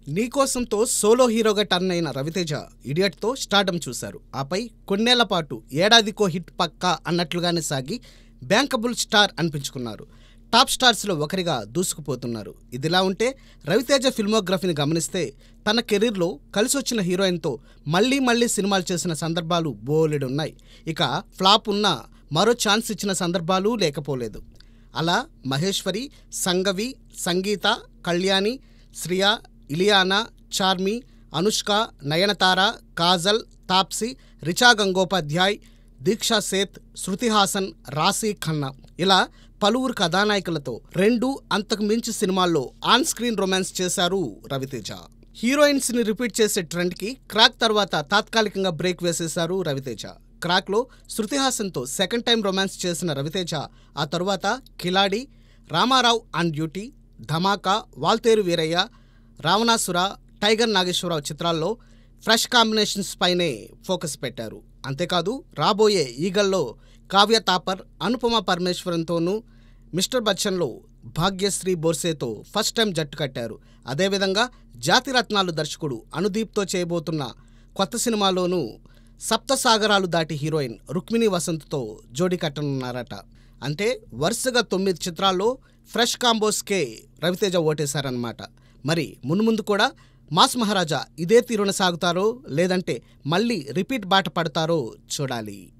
నీకోసంతో solo హీరోగా turn అయిన Raviteja ఇడియట్తో stardom చూశారు. ఆపై కొన్నేళ్ల పాటు ఏడాదికో హిట్ పక్కా అన్నట్లుగానే సాగి బ్యాంకబుల్ స్టార్ అనిపించుకున్నారు. టాప్ స్టార్స్లో ఒకరిగా దూసుకుపోతున్నారు. ఇదిలా ఉంటే రవితేజ ఫిల్మోగ్రఫీని గమనిస్తే తన కెరీర్లో కలిసొచ్చిన హీరోయిన్తో మళ్లీ సినిమాలు చేసిన సందర్భాలు బోలెడున్నాయి. ఇక ఫ్లాప్ ఉన్న మరో ఛాన్స్ ఇచ్చిన సందర్భాలు లేకపోలేదు. అలా మహేశ్వరి, సంగవి, సంగీత, కళ్యాణి, శ్రియా, ఇలియానా, చార్మి, అనుష్క, నయనతార, కాజల్, తాప్సీ, రిచా గంగోపాధ్యాయ్, దీక్షా సేత్, శృతి హాసన్, రాశీ ఖన్నా ఇలా పలువురు కథానాయకులతో 2 అంతకు మించి సినిమాల్లో ఆన్ స్క్రీన్ రొమాన్స్ చేశారు రవితేజ. హీరోయిన్స్ ని రిపీట్ చేసే ట్రెండ్కి క్రాక్ తర్వాత తాత్కాలికంగా బ్రేక్ వేసేశారు రవితేజ. క్రాక్లో శృతి హాసన్తో సెకండ్ టైం రొమాన్స్ చేసిన రవితేజ ఆ తరువాత Khiladi, Ramarao on duty, Dhamaka, Waltair Veerayya, Ravanasura, Tiger Nageswara Rao చిత్రాల్లో ఫ్రెష్ కాంబినేషన్స్ పైనే ఫోకస్ పెట్టారు. అంతేకాదు రాబోయే ఈగల్లో కావ్య తాపర్, అనుపమ పరమేశ్వరన్తోనూ, మిస్టర్ బచ్చన్లో భాగ్యశ్రీ బోర్సేతో ఫస్ట్ టైం జట్టు కట్టారు. అదేవిధంగా జాతిరత్నాలు దర్శకుడు అనుదీప్తో చేయబోతున్న కొత్త సినిమాలోనూ సప్తసాగరాలు దాటి హీరోయిన్ రుక్మిణి వసంత్తో జోడీ కట్టనున్నారట. అంటే వరుసగా 9 చిత్రాల్లో ఫ్రెష్ కాంబోస్కే రవితేజ ఓటేశారన్నమాట. మరి మున్ముందు కూడా మాస్ మహారాజా ఇదే తీరున సాగుతారో లేదంటే మళ్ళీ రిపీట్ బాట పడతారో చూడాలి.